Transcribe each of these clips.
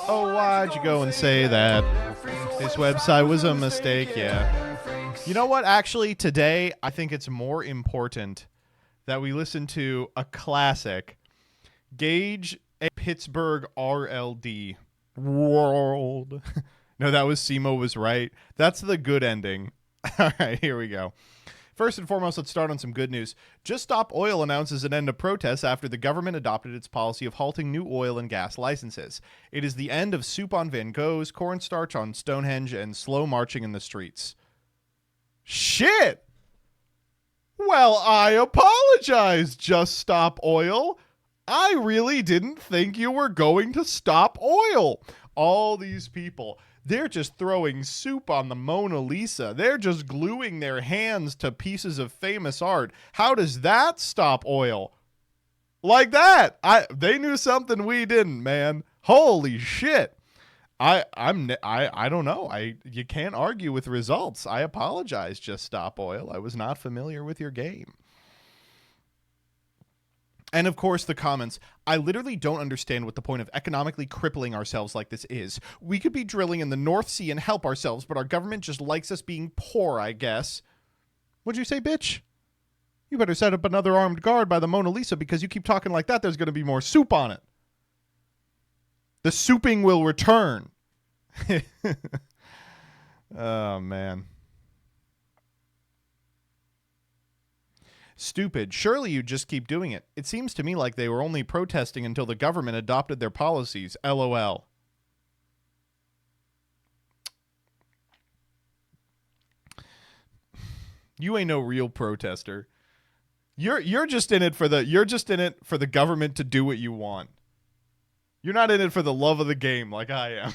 Oh, why'd you go and say that? This website was a mistake, yeah. You know what? Actually, today, I think it's more important that we listen to a classic, Gauge a Pittsburgh RLD. World. No, that was Simo was right. That's the good ending. All right, here we go. First and foremost, let's start on some good news. Just Stop Oil announces an end to protests after the government adopted its policy of halting new oil and gas licenses. It is the end of soup on Van Goghs, cornstarch on Stonehenge, and slow marching in the streets. Shit! Well, I apologize, Just Stop Oil. I really didn't think you were going to stop oil. All these people, they're just throwing soup on the Mona Lisa. They're just gluing their hands to pieces of famous art. How does that stop oil? Like that. They knew something we didn't, man. Holy shit. I don't know. You can't argue with results. I apologize, Just Stop Oil. I was not familiar with your game. And of course, the comments. I literally don't understand what the point of economically crippling ourselves like this is. We could be drilling in the North Sea and help ourselves, but our government just likes us being poor, I guess. What'd you say, bitch? You better set up another armed guard by the Mona Lisa because you keep talking like that, there's going to be more soup on it. The souping will return. Oh, man. Stupid. Surely you just keep doing it. It seems to me like they were only protesting until the government adopted their policies. LOL. You ain't no real protester. You're just in it for the government to do what you want. You're not in it for the love of the game like I am.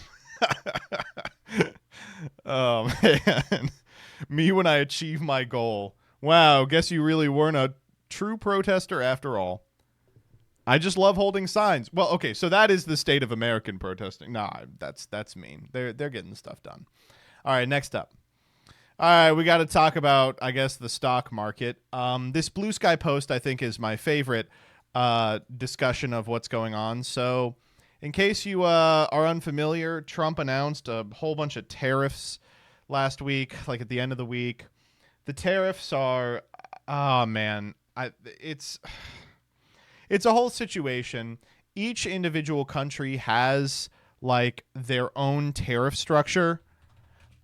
Oh man. Me when I achieve my goal. Wow, guess you really weren't a true protester after all. I just love holding signs. Well, okay, so that is the state of American protesting. Nah, that's mean. They're getting stuff done. All right, next up. All right, we got to talk about, I guess, the stock market. This Bluesky post, I think, is my favorite discussion of what's going on. So, in case you are unfamiliar, Trump announced a whole bunch of tariffs last week, like at the end of the week. The tariffs are, oh man, it's a whole situation. Each individual country has like their own tariff structure,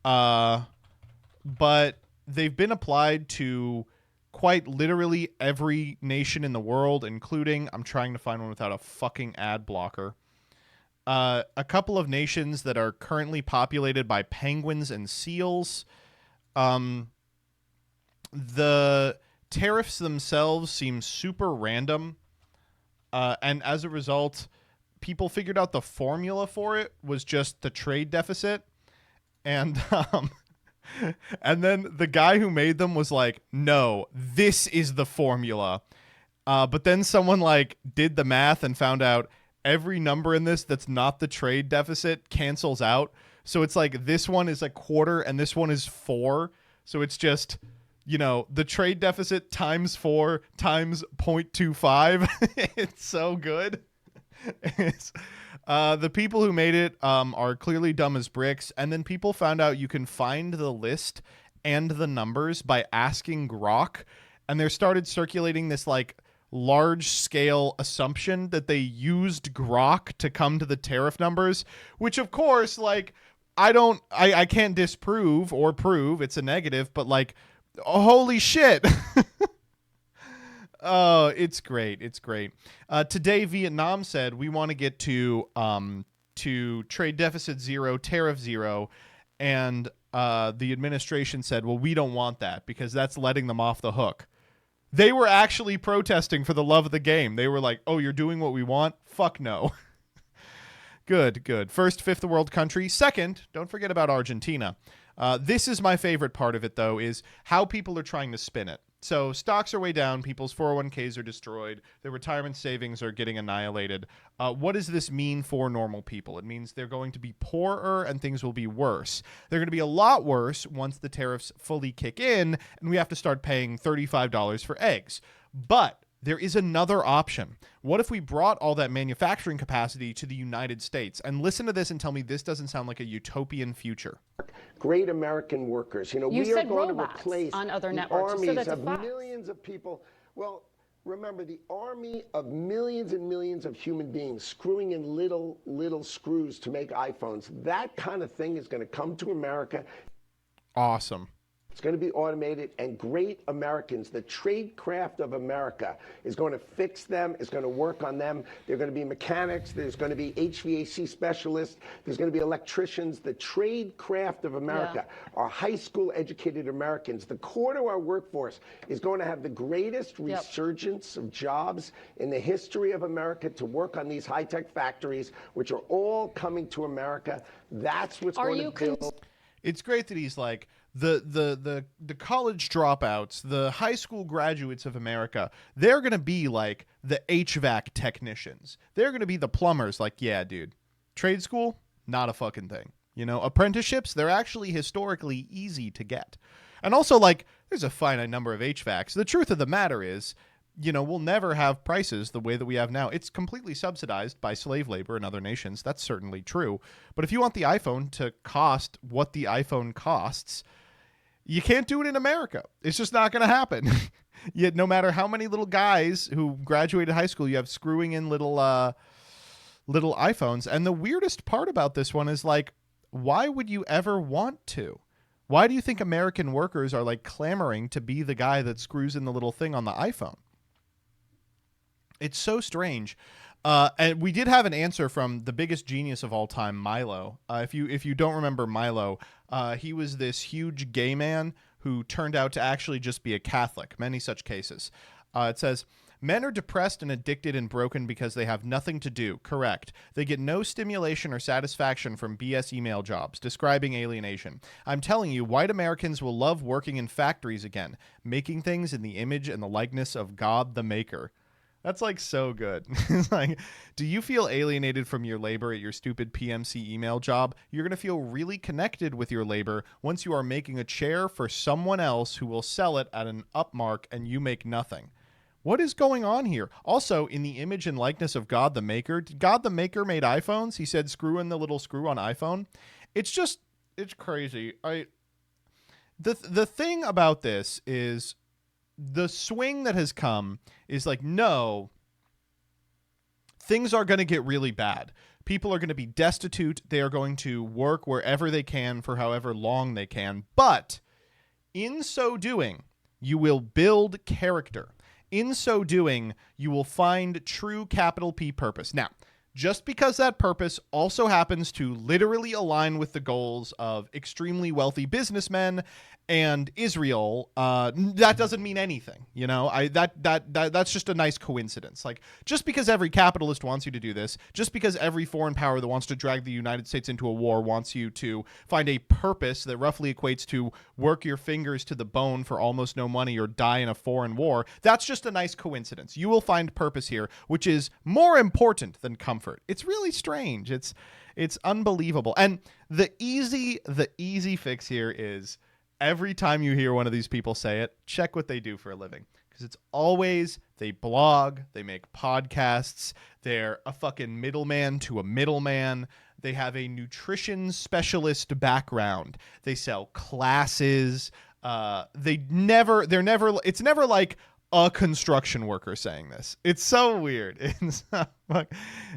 but they've been applied to quite literally every nation in the world, including, I'm trying to find one without a fucking ad blocker, a couple of nations that are currently populated by penguins and seals. The tariffs themselves seem super random, and as a result, people figured out the formula for it was just the trade deficit, and and then the guy who made them was like, no, this is the formula, but then someone like did the math and found out every number in this that's not the trade deficit cancels out, so it's like this one is a quarter and this one is 4, so it's just, you know, the trade deficit times 4 times 0.25. It's so good. The people who made it are clearly dumb as bricks. And then people found out you can find the list and the numbers by asking Grok. And there started circulating this like large scale assumption that they used Grok to come to the tariff numbers, which of course, like, I can't disprove or prove it's a negative, but like, holy shit. Oh, it's great. It's great. Today, Vietnam said we want to get to trade deficit 0, tariff 0. And the administration said, well, we don't want that because that's letting them off the hook. They were actually protesting for the love of the game. They were like, oh, you're doing what we want? Fuck no. Good, good. First, fifth world country. Second, don't forget about Argentina. This is my favorite part of it, though, is how people are trying to spin it. So stocks are way down. People's 401ks are destroyed. Their retirement savings are getting annihilated. What does this mean for normal people? It means they're going to be poorer and things will be worse. They're going to be a lot worse once the tariffs fully kick in and we have to start paying $35 for eggs. But there is another option. What if we brought all that manufacturing capacity to the United States? And listen to this and tell me this doesn't sound like a utopian future. Great American workers. You know, we are going to replace on other the networks. armies of millions of people. Well, remember, the army of millions and millions of human beings screwing in little screws to make iPhones. That kind of thing is going to come to America. Awesome. It's going to be automated, and great Americans, the trade craft of America, is going to fix them, is going to work on them. They're going to be mechanics. There's going to be HVAC specialists. There's going to be electricians. The trade craft of America, our high school educated Americans, the core to our workforce is going to have the greatest resurgence of jobs in the history of America to work on these high-tech factories, which are all coming to America. That's what's going to build. It's great that he's like, the college dropouts, the high school graduates of America, they're going to be like the HVAC technicians. They're going to be the plumbers. Like, yeah, dude, trade school, not a fucking thing. You know, apprenticeships, they're actually historically easy to get. And also, like, there's a finite number of HVACs. The truth of the matter is, you know, we'll never have prices the way that we have now. It's completely subsidized by slave labor in other nations. That's certainly true. But if you want the iPhone to cost what the iPhone costs, you can't do it in America. It's just not going to happen. Yet, no matter how many little guys who graduated high school, you have screwing in little iPhones. And the weirdest part about this one is, like, why would you ever want to? Why do you think American workers are, like, clamoring to be the guy that screws in the little thing on the iPhone? It's so strange. And we did have an answer from the biggest genius of all time, Milo. If you don't remember Milo, he was this huge gay man who turned out to actually just be a Catholic. Many such cases. It says, men are depressed and addicted and broken because they have nothing to do. Correct. They get no stimulation or satisfaction from BS email jobs, describing alienation. I'm telling you, white Americans will love working in factories again, making things in the image and the likeness of God the Maker. That's, like, so good. It's like, do you feel alienated from your labor at your stupid PMC email job? You're going to feel really connected with your labor once you are making a chair for someone else who will sell it at an upmark and you make nothing. What is going on here? Also, in the image and likeness of God the Maker, did God the Maker made iPhones? He said, screw in the little screw on iPhone. It's crazy. The thing about this is, the swing that has come is like, no, things are going to get really bad. People are going to be destitute. They are going to work wherever they can for however long they can. But in so doing, you will build character. In so doing, you will find true capital P purpose. Now, just because that purpose also happens to literally align with the goals of extremely wealthy businessmen and Israel, that doesn't mean anything. You know, that's just a nice coincidence. Like, just because every capitalist wants you to do this, just because every foreign power that wants to drag the United States into a war wants you to find a purpose that roughly equates to work your fingers to the bone for almost no money or die in a foreign war, that's just a nice coincidence. You will find purpose here, which is more important than comfort. It's really strange. It's unbelievable. And the easy fix here is, every time you hear one of these people say it, check what they do for a living. Because it's always, they blog, they make podcasts, they're a fucking middleman to a middleman. They have a nutrition specialist background. They sell classes. It's never like a construction worker saying this. It's so weird.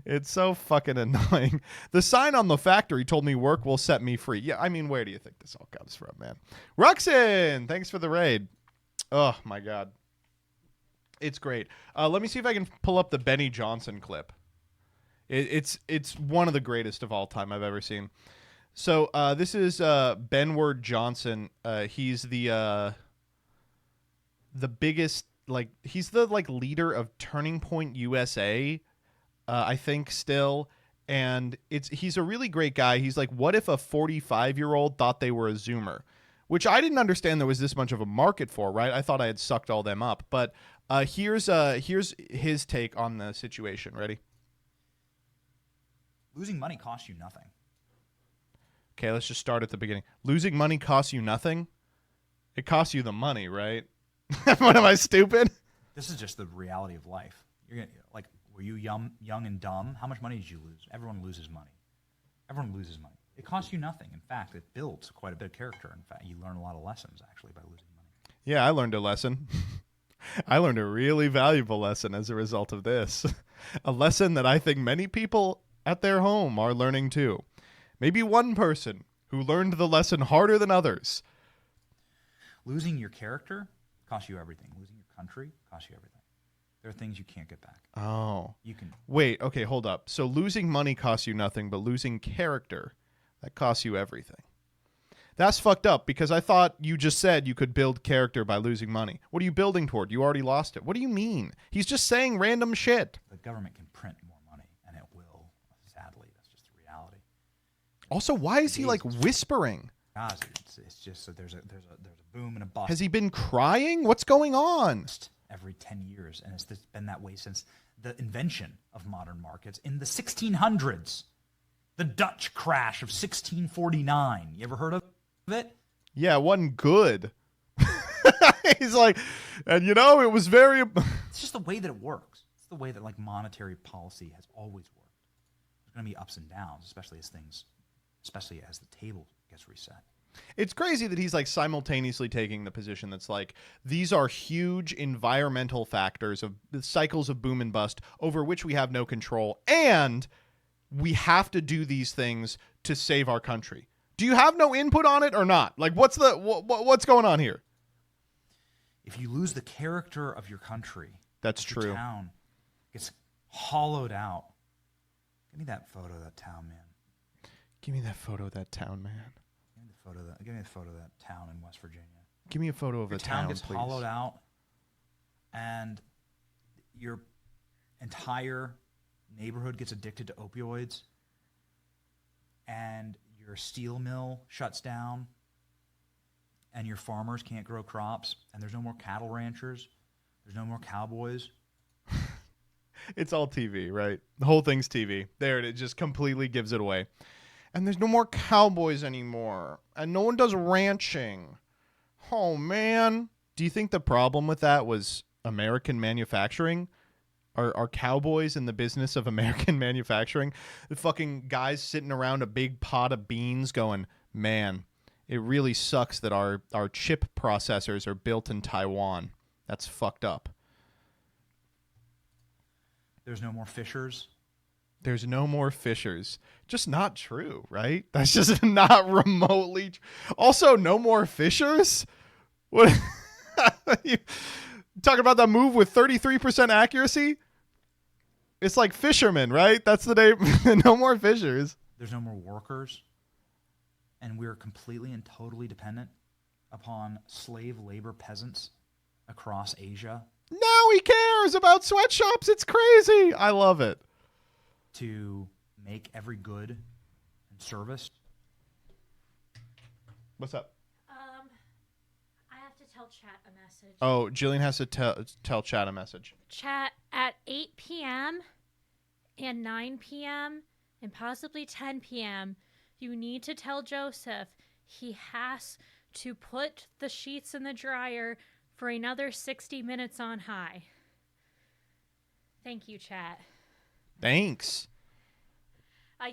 It's so fucking annoying. The sign on the factory told me work will set me free. Yeah, I mean, where do you think this all comes from, man? Ruxin, thanks for the raid. Oh, my God. It's great. Let me see if I can pull up the Benny Johnson clip. It's one of the greatest of all time I've ever seen. So this is Benward Johnson. He's the biggest, like, he's the, like, leader of Turning Point USA, I think, still. And he's a really great guy. He's like, what if a 45-year-old thought they were a Zoomer? Which I didn't understand there was this much of a market for, right? I thought I had sucked all them up. But here's his take on the situation. Ready? Losing money costs you nothing. Okay, let's just start at the beginning. Losing money costs you nothing? It costs you the money, right? What, am I stupid? This is just the reality of life. You're gonna, like, were you young and dumb? How much money did you lose? Everyone loses money. Everyone loses money. It costs you nothing. In fact, it builds quite a bit of character. In fact, you learn a lot of lessons, actually, by losing money. Yeah, I learned a lesson. I learned a really valuable lesson as a result of this. A lesson that I think many people at their home are learning too. Maybe one person who learned the lesson harder than others. Losing your character costs you everything. Losing your country costs you everything. There are things you can't get back. Oh. You can. Wait, okay, hold up. So losing money costs you nothing, but losing character, that costs you everything. That's fucked up because I thought you just said you could build character by losing money. What are you building toward? You already lost it. What do you mean? He's just saying random shit. The government can print more money, and it will. Sadly, that's just the reality. Also, why is he like whispering? Guys, it's just that there's a boom and a bust. Has he been crying? What's going on? Every 10 years, and it's been that way since the invention of modern markets in the 1600s. The Dutch crash of 1649. You ever heard of it? Yeah, it wasn't good. He's like, and you know, it was very... It's just the way that it works. It's the way that like monetary policy has always worked. There's going to be ups and downs, especially as the table gets reset. It's crazy that he's like simultaneously taking the position that's like, these are huge environmental factors of the cycles of boom and bust over which we have no control, and we have to do these things to save our country. Do you have no input on it or not? Like, what's going on here? If you lose the character of your country, that's true. Your town gets hollowed out. Give me that photo of that town, man. Give me that photo of that town, man. Give me a photo of that town in West Virginia. Give me a photo of the town, gets please. Hollowed out, and your entire neighborhood gets addicted to opioids, and your steel mill shuts down, and your farmers can't grow crops, and there's no more cattle ranchers, there's no more cowboys. It's all TV, right? The whole thing's TV. There, it just completely gives it away. And there's no more cowboys anymore. And no one does ranching. Oh, man. Do you think the problem with that was American manufacturing? Are cowboys in the business of American manufacturing? The fucking guys sitting around a big pot of beans going, man, it really sucks that our chip processors are built in Taiwan. That's fucked up. There's no more fishers. There's no more fishers. Just not true, right? That's just not remotely Also, no more fishers? What? You talking about that move with 33% accuracy? It's like fishermen, right? That's the name. No more fishers. There's no more workers. And we're completely and totally dependent upon slave labor peasants across Asia. Now he cares about sweatshops. It's crazy. I love it. To make every good and service. What's up? I have to tell chat a message. Oh, Jillian has to tell chat a message. Chat at 8 p.m. and 9 p.m. and possibly 10 p.m. You need to tell Joseph he has to put the sheets in the dryer for another 60 minutes on high. Thank you, chat. Thanks.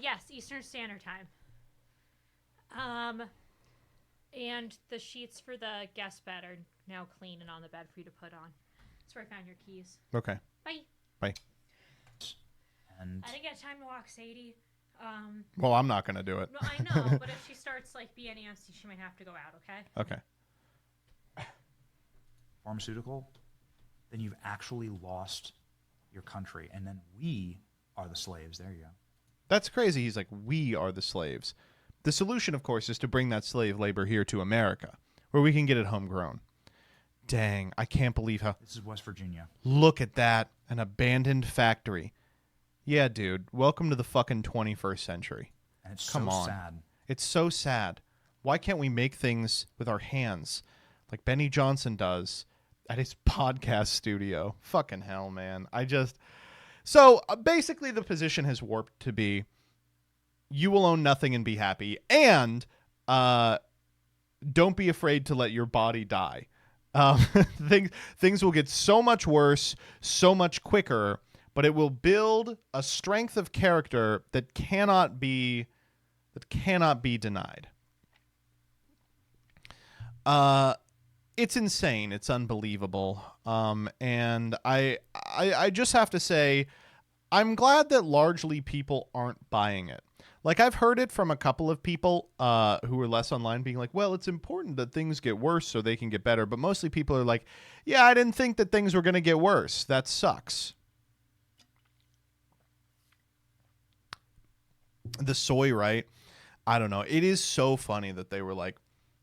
Yes, Eastern Standard Time. And the sheets for the guest bed are now clean and on the bed for you to put on. That's where I found your keys. Okay. Bye. Bye. And I didn't get time to walk Sadie. Well, I'm not going to do it. No, I know, but if she starts like being antsy, she might have to go out, okay? Okay. pharmaceutical, then you've actually lost your country. And then we are the slaves. There you go. That's crazy. He's like, we are the slaves. The solution, of course, is to bring that slave labor here to America, where we can get it homegrown. Dang, I can't believe how... This is West Virginia. Look at that. An abandoned factory. Yeah, dude. Welcome to the fucking 21st century. And it's Come so on. sad. It's so sad. Why can't we make things with our hands like Benny Johnson does at his podcast studio? Fucking hell, man. So basically the position has warped to be you will own nothing and be happy, and don't be afraid to let your body die. Um, things will get so much worse, so much quicker, but it will build a strength of character that cannot be denied. It's insane. It's unbelievable. And I just have to say, I'm glad that largely people aren't buying it. Like, I've heard it from a couple of people who are less online being like, well, it's important that things get worse so they can get better. But mostly people are like, yeah, I didn't think that things were going to get worse. That sucks. The soy, right? I don't know. It is so funny that they were like,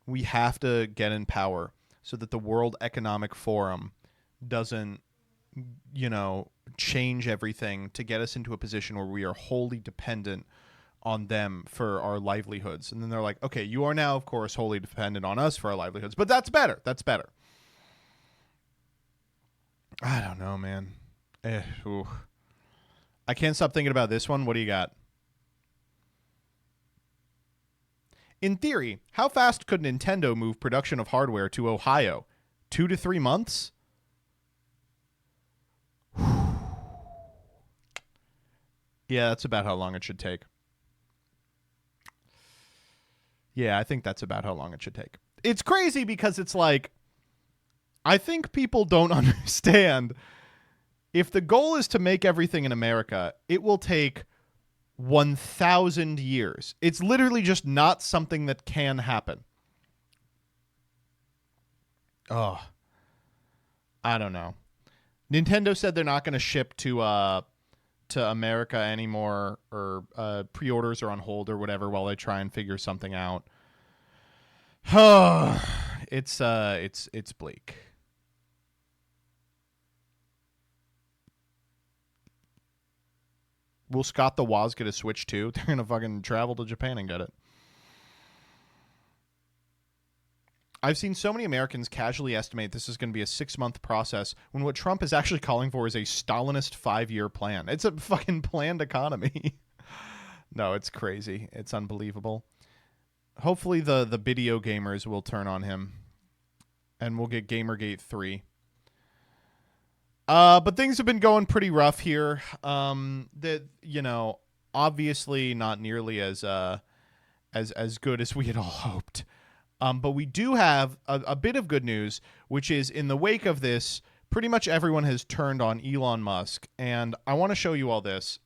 we have to get in power so that the World Economic Forum doesn't, change everything to get us into a position where we are wholly dependent on them for our livelihoods. And then they're like, okay, you are now, of course, wholly dependent on us for our livelihoods, but that's better. That's better. I don't know, man. I can't stop thinking about this one. What do you got? In theory, how fast could Nintendo move production of hardware to Ohio? 2 to 3 months? Yeah, that's about how long it should take. Yeah, I think that's about how long it should take. It's crazy because it's like, I think people don't understand. If the goal is to make everything in America, it will take 1,000 years. It's literally just not something that can happen. Oh, I don't know. Nintendo said they're not going to ship to America anymore, or pre-orders are on hold or whatever while they try and figure something out. It's bleak. Will Scott the Woz get a Switch too? They're gonna fucking travel to Japan and get it. I've seen so many Americans casually estimate this is going to be a 6-month process when what Trump is actually calling for is a Stalinist 5-year plan. It's a fucking planned economy. No, it's crazy. It's unbelievable. Hopefully the video gamers will turn on him and we'll get Gamergate 3. But things have been going pretty rough here. Obviously not nearly as good as we had all hoped. But we do have a bit of good news, which is in the wake of this, pretty much everyone has turned on Elon Musk. And I want to show you all this.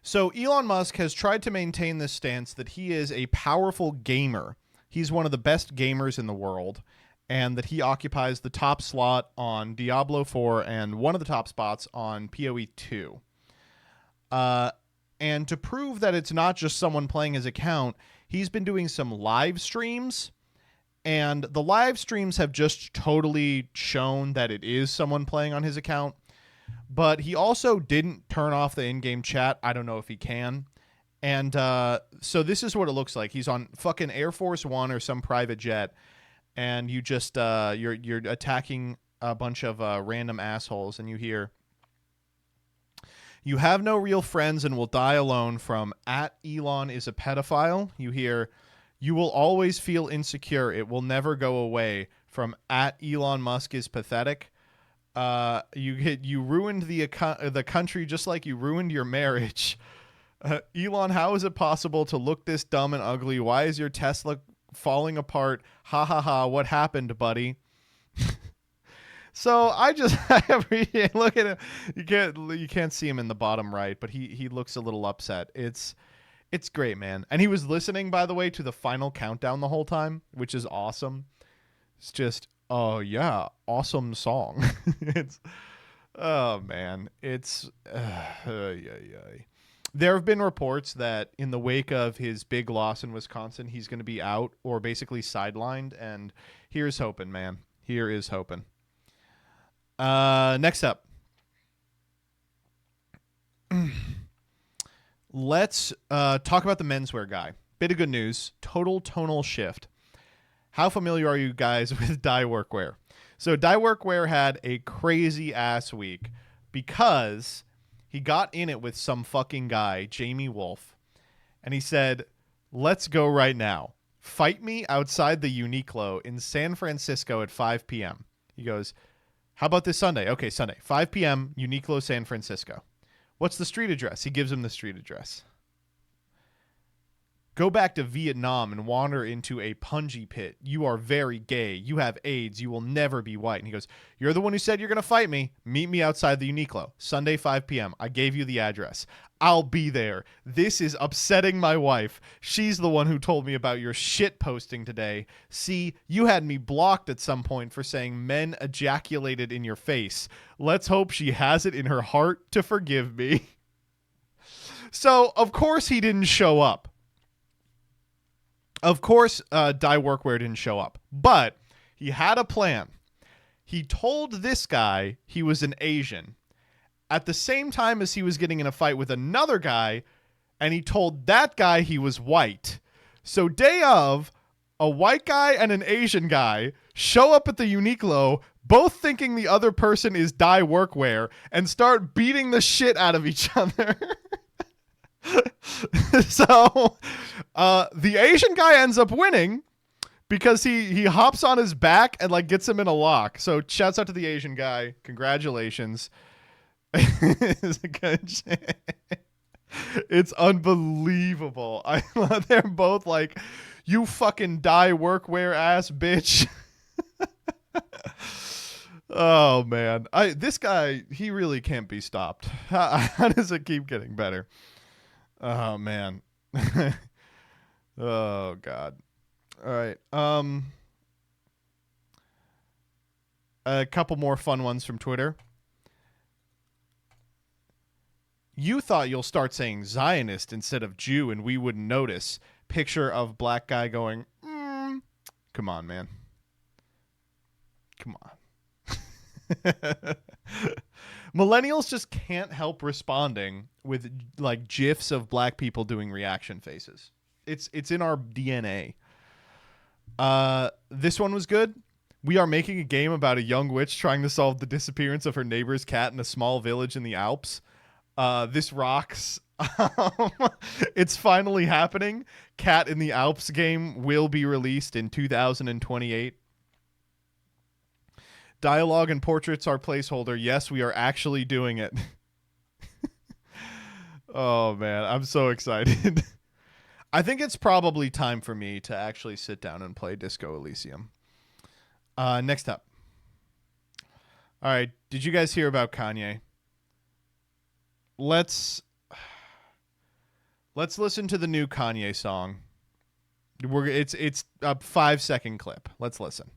So Elon Musk has tried to maintain this stance that he is a powerful gamer. He's one of the best gamers in the world, and that he occupies the top slot on Diablo 4 and one of the top spots on PoE 2. And to prove that it's not just someone playing his account, he's been doing some live streams, and the live streams have just totally shown that it is someone playing on his account. But he also didn't turn off the in-game chat. I don't know if he can. And so this is what it looks like. He's on fucking Air Force One or some private jet, and you just you're attacking a bunch of random assholes, and you hear, "You have no real friends and will die alone," from @Elon is a pedophile. You hear, "You will always feel insecure. It will never go away," from @Elon Musk is pathetic. You ruined the country just like you ruined your marriage. Elon, how is it possible to look this dumb and ugly? Why is your Tesla falling apart? Ha ha ha! What happened, buddy? So I appreciate. Look at him. You can't see him in the bottom right, but he looks a little upset. It's great, man. And he was listening, by the way, to the final countdown the whole time, which is awesome. It's just, oh yeah, awesome song. Oh man, it's There have been reports that in the wake of his big loss in Wisconsin, he's going to be out or basically sidelined. And here's hoping, man. Here is hoping. Next up. Let's talk about the menswear guy. Bit of good news. Total tonal shift. How familiar are you guys with dye workwear? So dye workwear had a crazy ass week because he got in it with some fucking guy, Jamie Wolf, and he said, "Let's go right now. fight me outside the Uniqlo in San Francisco at 5 p.m. He goes, how about this Sunday? Okay, Sunday, 5 p.m., Uniqlo, San Francisco. What's the street address? He gives him the street address. Go back to Vietnam and wander into a punji pit. You are very gay. You have AIDS. You will never be white. And he goes, you're the one who said you're going to fight me. Meet me outside the Uniqlo. Sunday, 5 p.m. I gave you the address. I'll be there. This is upsetting my wife. She's the one who told me about your shit posting today. See, you had me blocked at some point for saying men ejaculated in your face. Let's hope she has it in her heart to forgive me. So, of course he didn't show up. Of course, Dye Workwear didn't show up, but he had a plan. He told this guy he was an Asian at the same time as he was getting in a fight with another guy, and he told that guy he was white. So day of, a white guy and an Asian guy show up at the Uniqlo, both thinking the other person is Dye Workwear, and start beating the shit out of each other. So the Asian guy ends up winning because he hops on his back and like gets him in a lock. So shouts out to the Asian guy. Congratulations. It's unbelievable. They're both like, you fucking Dye Workwear ass bitch. Oh man. This guy, he really can't be stopped. How does it keep getting better? Oh man. Oh god. All right. A couple more fun ones from Twitter. You thought you'll start saying Zionist instead of Jew and we wouldn't notice. Picture of black guy going, Come on, man. Come on. Millennials just can't help responding with like GIFs of black people doing reaction faces. It's in our DNA. This one was good. We are making a game about a young witch trying to solve the disappearance of her neighbor's cat in a small village in the Alps. This rocks. It's finally happening. Cat in the Alps game will be released in 2028. Dialogue and portraits are placeholder. Yes, we are actually doing it. Oh, man. I'm so excited. I think it's probably time for me to actually sit down and play Disco Elysium. Next up. All right. Did you guys hear about Kanye? Let's listen to the new Kanye song. It's a 5-second clip. Let's listen.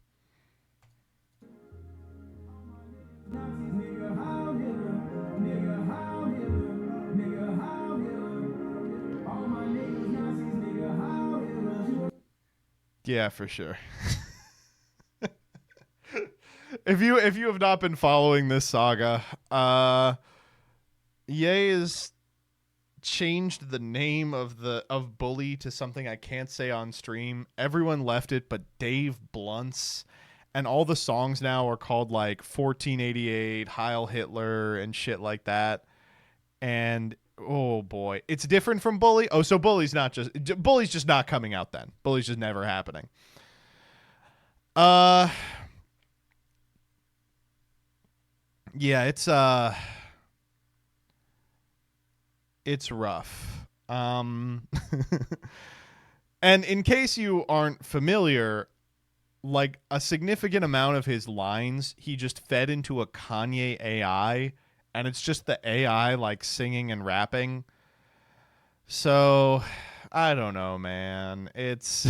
Yeah, for sure. If you have not been following this saga, Ye has changed the name of Bully to something I can't say on stream. Everyone left it but Dave Blunts, and all the songs now are called like 1488, Heil Hitler, and shit like that. And oh boy, it's different from Bully. Oh, so Bully's just not coming out then. Bully's just never happening. Yeah, it's rough. And in case you aren't familiar, like a significant amount of his lines, he just fed into a Kanye AI, and it's just the AI like singing and rapping. So I don't know, man. It's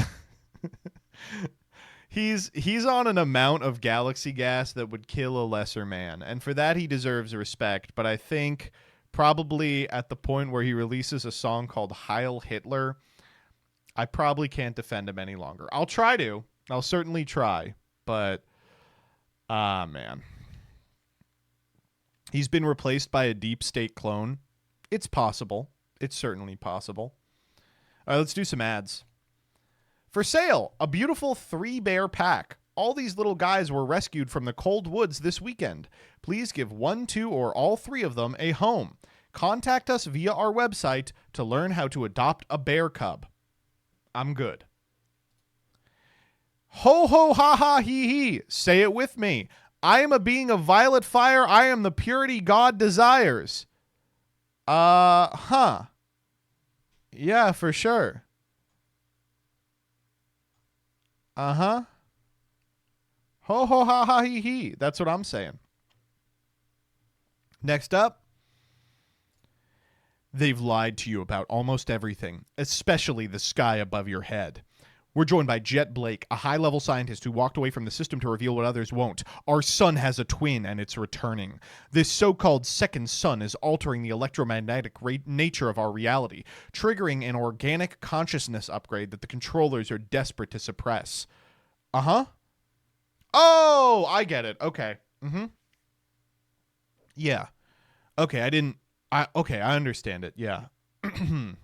he's on an amount of galaxy gas that would kill a lesser man, and for that he deserves respect. But I think probably at the point where he releases a song called Heil Hitler, I probably can't defend him any longer. I'll try to. I'll certainly try, but man. He's been replaced by a deep state clone. It's possible. It's certainly possible. All right, let's do some ads. For sale, a beautiful 3-bear pack. All these little guys were rescued from the cold woods this weekend. Please give 1, 2, or all 3 of them a home. Contact us via our website to learn how to adopt a bear cub. I'm good. Ho ho ha ha he he. Say it with me. I am a being of violet fire. I am the purity God desires. Huh. Yeah, for sure. Uh-huh. Ho ho ha ha he he. That's what I'm saying. Next up. They've lied to you about almost everything, especially the sky above your head. We're joined by Jet Blake, a high-level scientist who walked away from the system to reveal what others won't. Our sun has a twin, and it's returning. This so-called second sun is altering the electromagnetic nature of our reality, triggering an organic consciousness upgrade that the controllers are desperate to suppress. Uh-huh. Oh, I get it. Okay. Mm-hmm. Yeah. Okay, okay, I understand it. Yeah.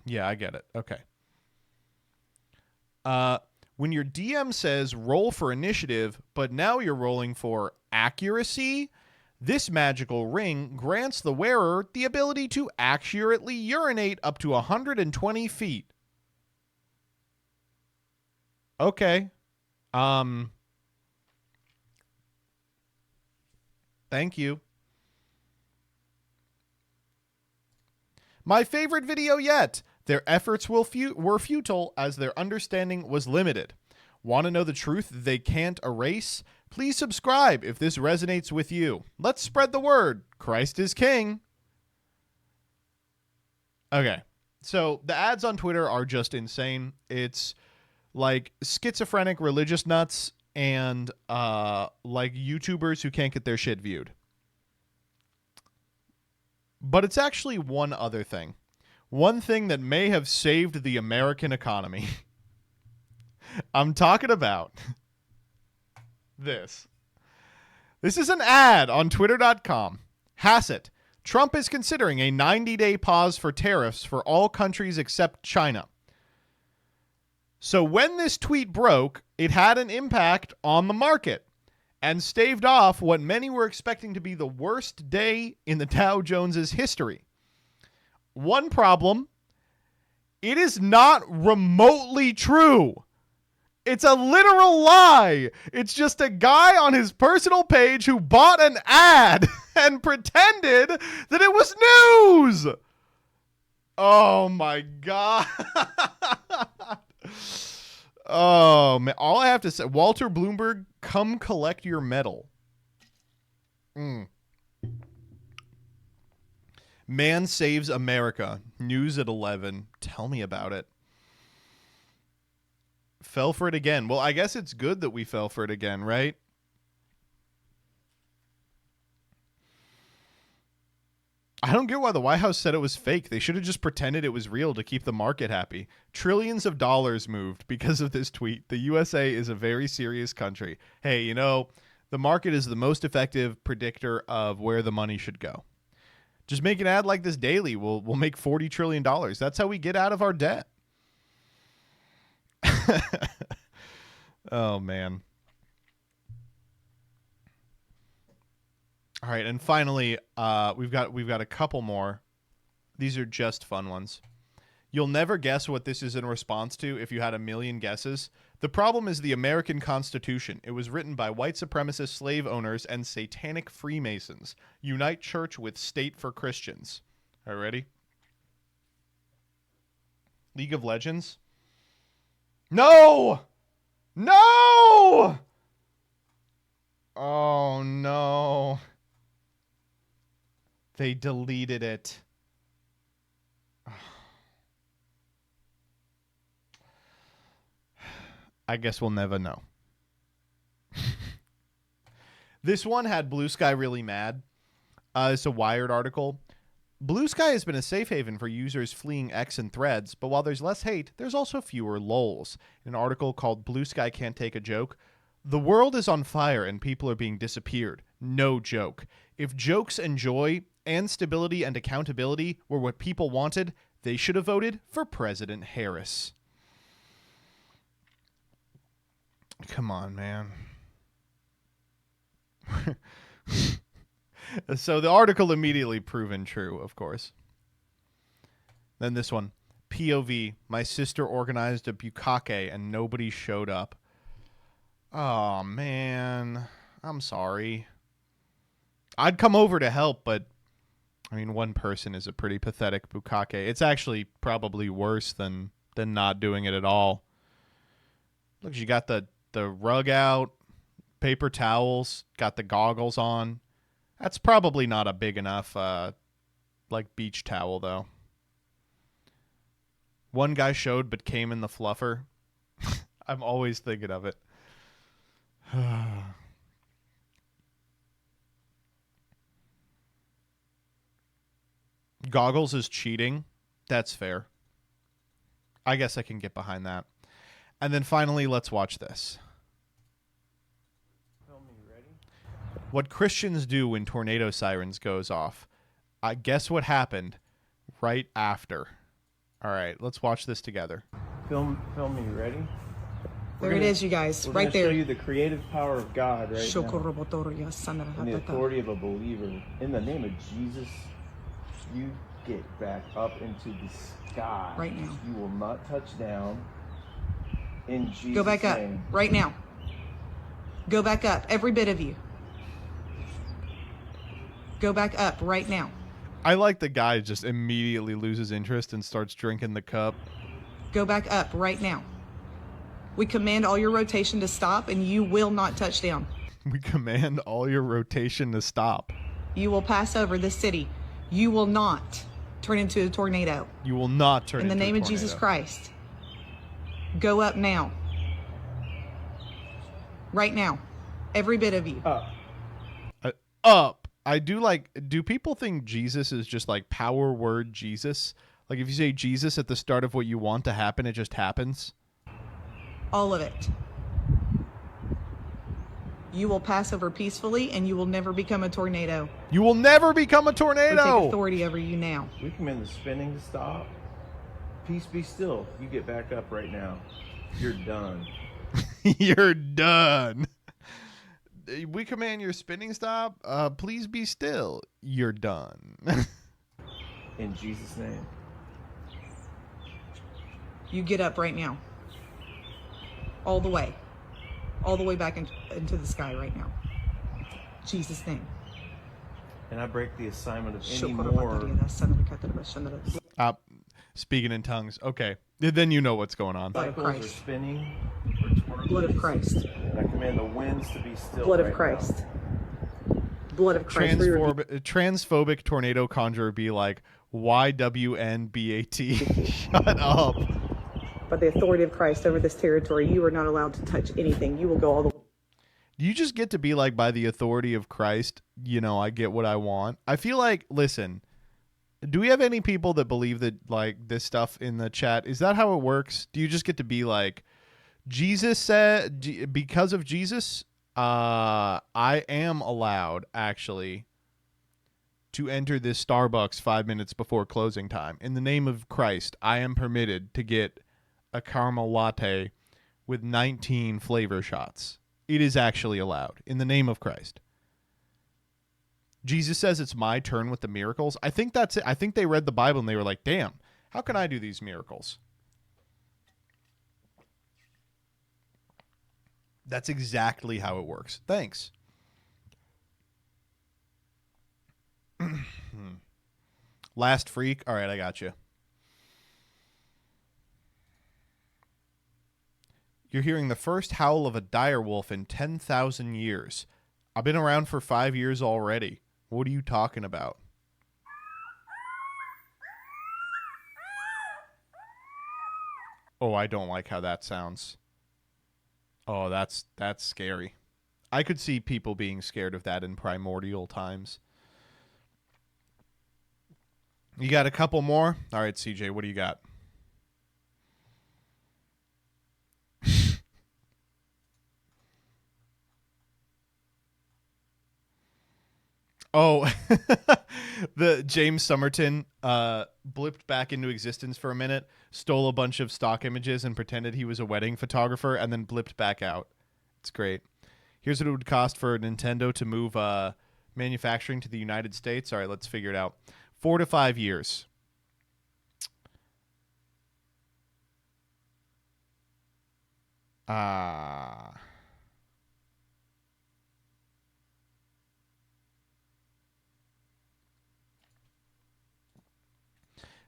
Yeah, I get it. Okay. When your DM says roll for initiative, but now you're rolling for accuracy, this magical ring grants the wearer the ability to accurately urinate up to 120 feet. Okay. Thank you. My favorite video yet. Their efforts were futile as their understanding was limited. Want to know the truth they can't erase? Please subscribe if this resonates with you. Let's spread the word. Christ is king. Okay. So the ads on Twitter are just insane. It's like schizophrenic religious nuts and like YouTubers who can't get their shit viewed. But it's actually one other thing. One thing that may have saved the American economy. I'm talking about this. This is an ad on Twitter.com. Hassett. Trump is considering a 90-day pause for tariffs for all countries except China. So when this tweet broke, it had an impact on the market and staved off what many were expecting to be the worst day in the Dow Jones's history. One problem, it is not remotely true. It's a literal lie. It's just a guy on his personal page who bought an ad and pretended that it was news. Oh my God. Oh man, all I have to say, Walter Bloomberg, come collect your medal. Man saves America. News at 11. Tell me about it. Fell for it again. Well, I guess it's good that we fell for it again, right? I don't get why the White House said it was fake. They should have just pretended it was real to keep the market happy. Trillions of dollars moved because of this tweet. The USA is a very serious country. Hey, you know, the market is the most effective predictor of where the money should go. Just make an ad like this daily. We'll make $40 trillion. That's how we get out of our debt. Oh, man. All right, and finally, we've got a couple more. These are just fun ones. You'll never guess what this is in response to if you had a million guesses. The problem is the American Constitution. It was written by white supremacist slave owners and satanic Freemasons. Unite church with state for Christians. All right, ready? League of Legends? No! No! Oh, no. They deleted it. I guess we'll never know. This one had Bluesky really mad. It's a Wired article. Bluesky has been a safe haven for users fleeing X and Threads, but while there's less hate, there's also fewer lols. In an article called Bluesky Can't Take a Joke, the world is on fire and people are being disappeared. No joke. If jokes and joy and stability and accountability were what people wanted, they should have voted for President Harris. Come on, man. So the article immediately proven true, of course. Then this one. POV. My sister organized a bukkake and nobody showed up. Oh, man. I'm sorry. I'd come over to help, but I mean, one person is a pretty pathetic bukkake. It's actually probably worse than not doing it at all. Look, you got the rug out, paper towels, got the goggles on. That's probably not a big enough like beach towel though. One guy showed but came in the fluffer. I'm always thinking of it. Goggles is cheating. That's fair. I guess I can get behind that. And then finally, let's watch this. What Christians do when tornado sirens goes off. I guess what happened right after. All right, let's watch this together. Film me, ready? There it is, you guys, We're right gonna there. show you the creative power of God right now. Right And the authority of a believer. In the name of Jesus, you get back up into the sky. Right now. You will not touch down. In Jesus' Go back up, name. right now. Go back up, every bit of you. Go back up, right now. I like the guy just immediately loses interest and starts drinking the cup. Go back up, right now. We command all your rotation to stop, and you will not touch down. We command all your rotation to stop. You will pass over this city. You will not turn into a tornado. You will not turn In the into name a of Jesus tornado. Christ. Go up now. Right now. Every bit of you. Up. Do people think Jesus is just like power word Jesus? Like if you say Jesus at the start of what you want to happen, it just happens? All of it. You will pass over peacefully, and you will never become a tornado. You will never become a We take tornado. authority over you now. We command the spinning to stop. Peace be still. You get back up right now. You're done. You're done. We command your spinning stop. Please be still. You're done. In Jesus' name. You get up right now. All the way. All the way back into the sky right now. Jesus' name. And I break the assignment of any more. Speaking in tongues. Okay. Then you know what's going on. Blood of Cycles are Christ. spinning. Blood of Christ. And I command the winds to be still. Blood of right Christ. now. Blood of Christ. Transphobic tornado conjurer be like, YWNBAT. Shut up. By the authority of Christ over this territory, you are not allowed to touch anything. You will go all the way. You just get to be like, by the authority of Christ, I get what I want. I feel like, listen, do we have any people that believe that, like, this stuff in the chat? Is that how it works? Do you just get to be like, Jesus said, because of Jesus, I am allowed, actually, to enter this Starbucks 5 minutes before closing time. In the name of Christ, I am permitted to get a caramel latte with 19 flavor shots. It is actually allowed in the name of Christ. Jesus says it's my turn with the miracles. I think that's it. I think they read the Bible and they were like, damn, how can I do these miracles? That's exactly how it works. Thanks. Last freak. All right, I got you. You're hearing the first howl of a dire wolf in 10,000 years. I've been around for 5 years already. What are you talking about? Oh, I don't like how that sounds. Oh, that's scary. I could see people being scared of that in primordial times. You got a couple more? All right, CJ, what do you got? Oh, the James Somerton blipped back into existence for a minute, stole a bunch of stock images and pretended he was a wedding photographer, and then blipped back out. It's great. Here's what it would cost for Nintendo to move manufacturing to the United States. All right, let's figure it out. 4 to 5 years.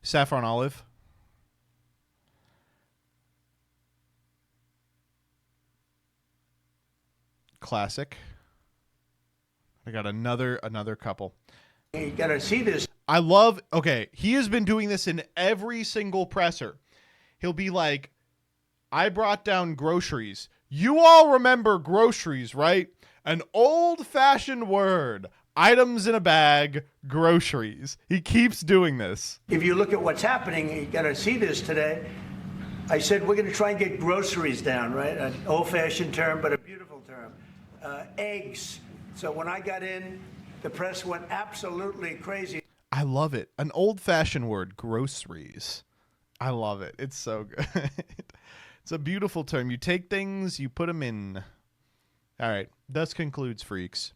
Saffron olive. Classic. I got another couple. You gotta see this. I love, okay, he has been doing this in every single presser. He'll be like, I brought down groceries. You all remember groceries, right? An old-fashioned word. Items in a bag, groceries. He keeps doing this. If you look at what's happening, you gotta see this today. I said we're gonna try and get groceries down, right? An old-fashioned term, but a beautiful term. Eggs. So when I got in, the press went absolutely crazy. I love it. An old-fashioned word, groceries. I love it. It's so good. It's a beautiful term. You take things, you put them in. All right. Thus concludes Freaks.